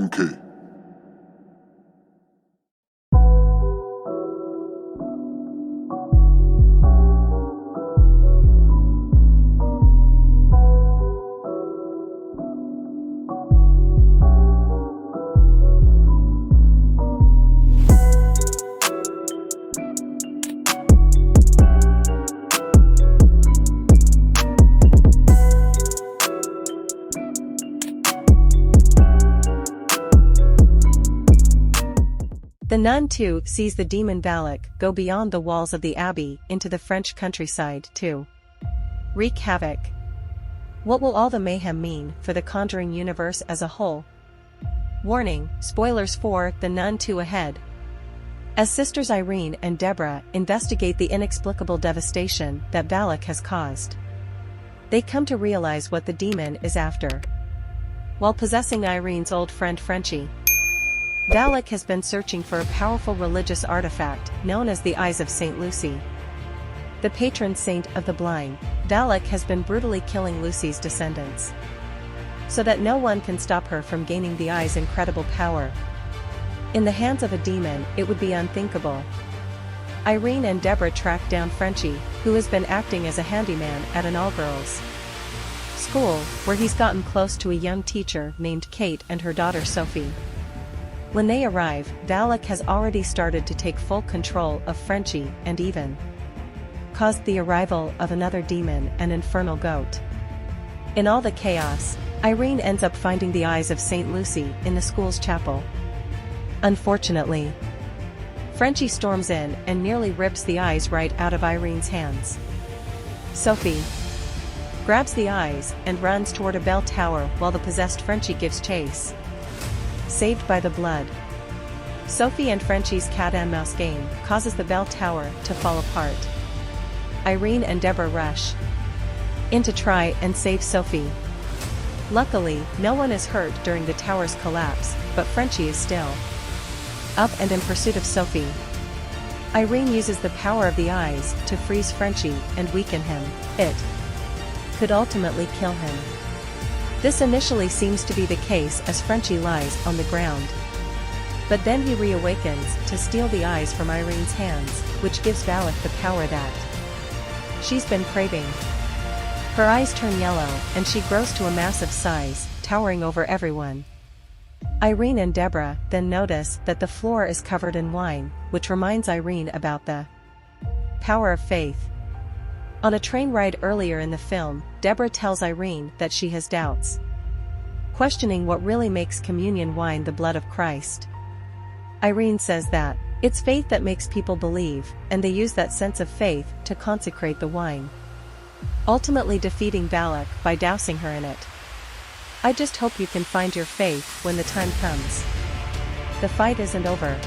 Donkey. The Nun II sees the demon Valak go beyond the walls of the abbey into the French countryside to wreak havoc. What will all the mayhem mean for the Conjuring universe as a whole? Warning, spoilers for The Nun II ahead. As sisters Irene and Deborah investigate the inexplicable devastation that Valak has caused, they come to realize what the demon is after. While possessing Irene's old friend Frenchie, Valak has been searching for a powerful religious artifact known as the Eyes of Saint Lucy. The patron saint of the blind, Valak has been brutally killing Lucy's descendants, so that no one can stop her from gaining the Eye's incredible power. In the hands of a demon, it would be unthinkable. Irene and Deborah track down Frenchie, who has been acting as a handyman at an all-girls school, where he's gotten close to a young teacher named Kate and her daughter Sophie. When they arrive, Valak has already started to take full control of Frenchie and even caused the arrival of another demon, an infernal goat. In all the chaos, Irene ends up finding the Eyes of Saint Lucy in the school's chapel. Unfortunately, Frenchie storms in and nearly rips the eyes right out of Irene's hands. Sophie grabs the eyes and runs toward a bell tower while the possessed Frenchie gives chase. Saved by the blood, Sophie and Frenchie's cat-and-mouse game causes the bell tower to fall apart. Irene and Deborah rush in to try and save Sophie. Luckily, no one is hurt during the tower's collapse, but Frenchie is still up and in pursuit of Sophie. Irene uses the power of the eyes to freeze Frenchie and weaken him. It could ultimately kill him. This initially seems to be the case as Frenchie lies on the ground. But then he reawakens to steal the eyes from Irene's hands, which gives Valak the power that she's been craving. Her eyes turn yellow, and she grows to a massive size, towering over everyone. Irene and Deborah then notice that the floor is covered in wine, which reminds Irene about the power of faith. On a train ride earlier in the film, Deborah tells Irene that she has doubts, questioning what really makes communion wine the blood of Christ. Irene says that it's faith that makes people believe, and they use that sense of faith to consecrate the wine, ultimately defeating Valak by dousing her in it. I just hope you can find your faith when the time comes. The fight isn't over.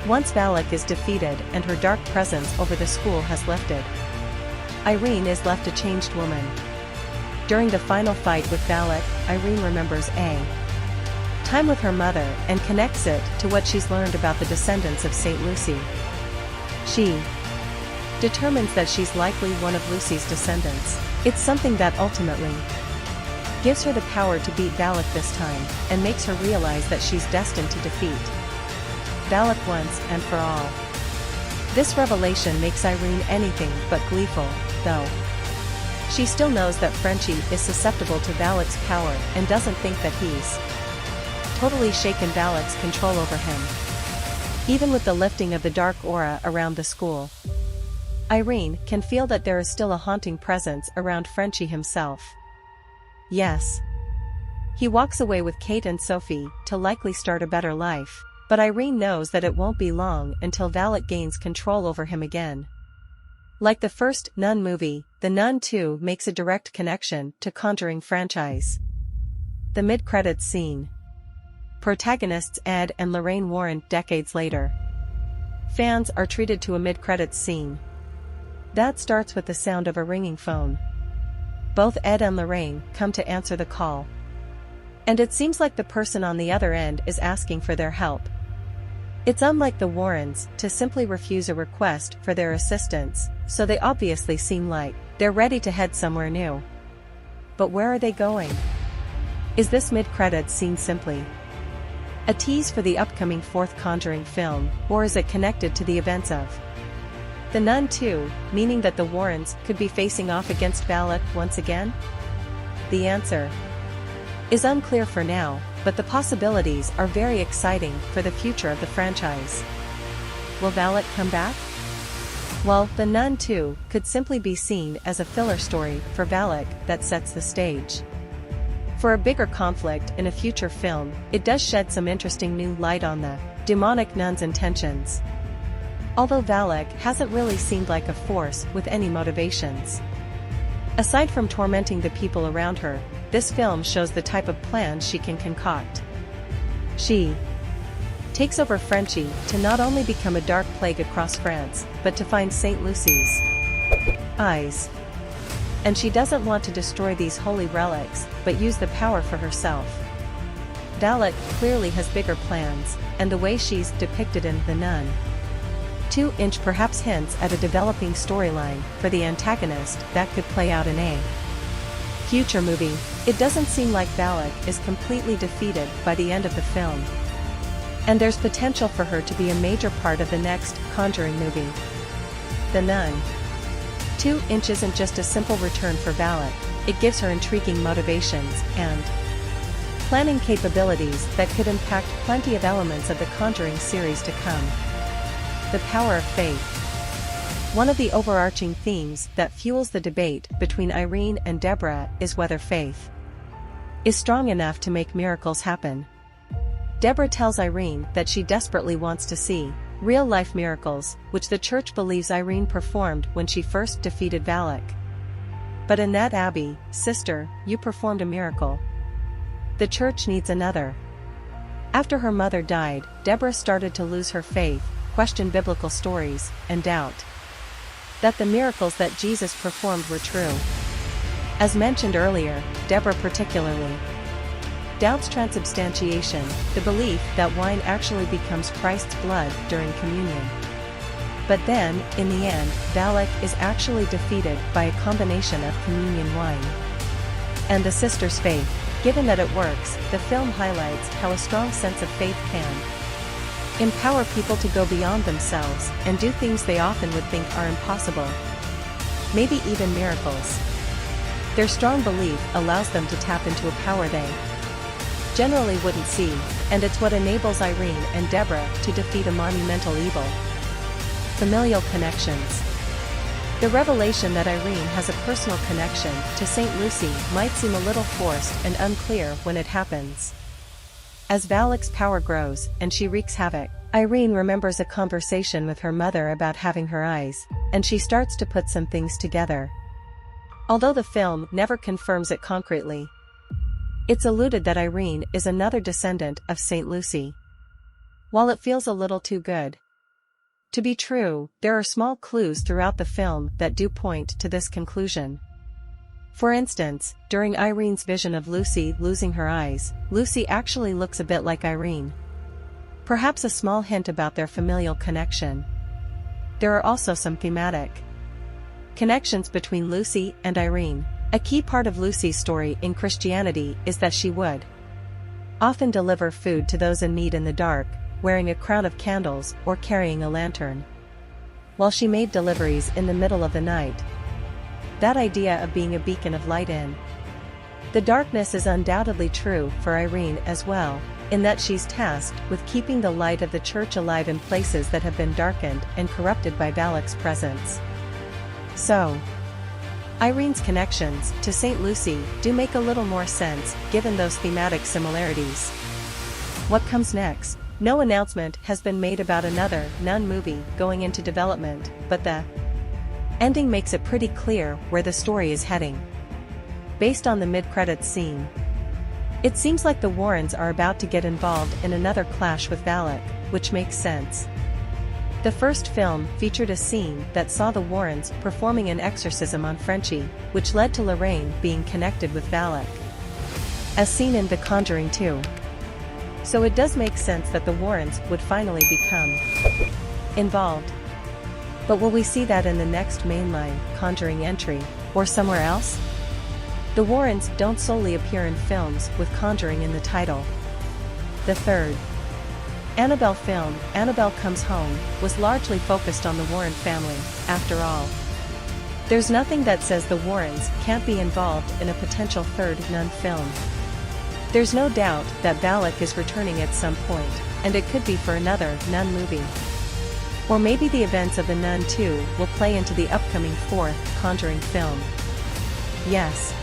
Once Valak is defeated and her dark presence over the school has lifted, Irene is left a changed woman. During the final fight with Valak, Irene remembers a time with her mother and connects it to what she's learned about the descendants of Saint Lucy. She determines that she's likely one of Lucy's descendants. It's something that ultimately gives her the power to beat Valak this time, and makes her realize that she's destined to defeat Valak once and for all. This revelation makes Irene anything but gleeful, though. She still knows that Frenchie is susceptible to Valak's power and doesn't think that he's totally shaken Valak's control over him. Even with the lifting of the dark aura around the school, Irene can feel that there is still a haunting presence around Frenchie himself. Yes. He walks away with Kate and Sophie to likely start a better life, but Irene knows that it won't be long until Valak gains control over him again. Like the first Nun movie, The Nun II makes a direct connection to Conjuring franchise. The mid-credits scene. Protagonists Ed and Lorraine Warren decades later. Fans are treated to a mid-credits scene that starts with the sound of a ringing phone. Both Ed and Lorraine come to answer the call, and it seems like the person on the other end is asking for their help. It's unlike the Warrens to simply refuse a request for their assistance, so they obviously seem like they're ready to head somewhere new. But where are they going? Is this mid-credits scene simply A tease for the upcoming fourth Conjuring film, or is it connected to the events of The Nun II, meaning that the Warrens could be facing off against Valak once again? The answer is unclear for now, but the possibilities are very exciting for the future of the franchise. Will Valak come back? Well, The Nun II could simply be seen as a filler story for Valak that sets the stage for a bigger conflict in a future film. It does shed some interesting new light on the demonic nun's intentions. Although Valak hasn't really seemed like a force with any motivations. Aside from tormenting the people around her, this film shows the type of plans she can concoct. She takes over Frenchie to not only become a dark plague across France, but to find St. Lucy's eyes. And she doesn't want to destroy these holy relics, but use the power for herself. Valak clearly has bigger plans, and the way she's depicted in The Nun II perhaps hints at a developing storyline for the antagonist that could play out in a future movie. It doesn't seem like Valak is completely defeated by the end of the film. And there's potential for her to be a major part of the next Conjuring movie. The Nun II isn't just a simple return for Valak, it gives her intriguing motivations and planning capabilities that could impact plenty of elements of the Conjuring series to come. The power of faith. One of the overarching themes that fuels the debate between Irene and Deborah is whether faith is strong enough to make miracles happen. Deborah tells Irene that she desperately wants to see real-life miracles, which the church believes Irene performed when she first defeated Valak. But in that abbey, sister, you performed a miracle. The church needs another. After her mother died, Deborah started to lose her faith, question biblical stories, and doubt that the miracles that Jesus performed were true. As mentioned earlier, Deborah particularly doubts transubstantiation, the belief that wine actually becomes Christ's blood during communion. But then, in the end, Valak is actually defeated by a combination of communion wine and the sister's faith. Given that it works, the film highlights how a strong sense of faith can empower people to go beyond themselves and do things they often would think are impossible. Maybe even miracles. Their strong belief allows them to tap into a power they generally wouldn't see, and it's what enables Irene and Deborah to defeat a monumental evil. Familial connections. The revelation that Irene has a personal connection to St. Lucy might seem a little forced and unclear when it happens. As Valak's power grows and she wreaks havoc, Irene remembers a conversation with her mother about having her eyes, and she starts to put some things together. Although the film never confirms it concretely, it's alluded that Irene is another descendant of St. Lucy. While it feels a little too good to be true, there are small clues throughout the film that do point to this conclusion. For instance, during Irene's vision of Lucy losing her eyes, Lucy actually looks a bit like Irene. Perhaps a small hint about their familial connection. There are also some thematic connections between Lucy and Irene. A key part of Lucy's story in Christianity is that she would often deliver food to those in need in the dark, wearing a crown of candles or carrying a lantern. While she made deliveries in the middle of the night. That idea of being a beacon of light in the darkness is undoubtedly true for Irene as well, in that she's tasked with keeping the light of the church alive in places that have been darkened and corrupted by Valak's presence. So, Irene's connections to St. Lucy do make a little more sense given those thematic similarities. What comes next? No announcement has been made about another Nun movie going into development, but the ending makes it pretty clear where the story is heading. Based on the mid-credits scene, it seems like the Warrens are about to get involved in another clash with Valak, which makes sense. The first film featured a scene that saw the Warrens performing an exorcism on Frenchie, which led to Lorraine being connected with Valak, as seen in The Conjuring 2. So it does make sense that the Warrens would finally become involved. But will we see that in the next mainline Conjuring entry, or somewhere else? The Warrens don't solely appear in films with Conjuring in the title. The third Annabelle film, Annabelle Comes Home, was largely focused on the Warren family, after all. There's nothing that says the Warrens can't be involved in a potential third Nun film. There's no doubt that Valak is returning at some point, and it could be for another Nun movie. Or maybe the events of the Nun II will play into the upcoming fourth Conjuring film. Yes.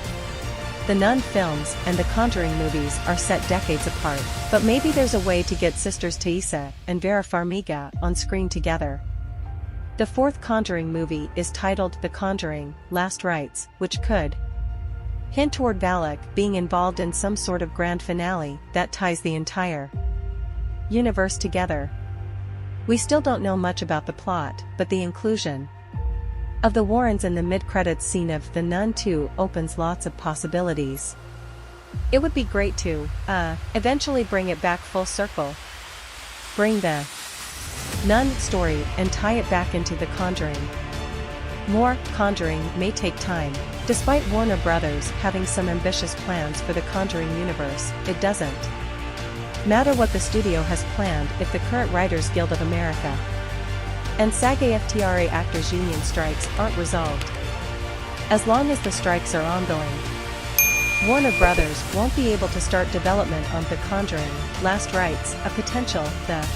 The Nun films and the Conjuring movies are set decades apart, but maybe there's a way to get sisters Taissa and Vera Farmiga on screen together. The fourth Conjuring movie is titled The Conjuring, Last Rites, which could hint toward Valak being involved in some sort of grand finale that ties the entire universe together. We still don't know much about the plot, but the inclusion of the Warrens in the mid-credits scene of The Nun II opens lots of possibilities. It would be great to, eventually bring it back full circle. Bring the Nun story and tie it back into The Conjuring. More Conjuring may take time. Despite Warner Brothers having some ambitious plans for the Conjuring universe, it doesn't matter what the studio has planned if the current Writers Guild of America and SAG-AFTRA Actors Union strikes aren't resolved. As long as the strikes are ongoing, Warner Brothers won't be able to start development on The Conjuring, Last Rites, a potential, the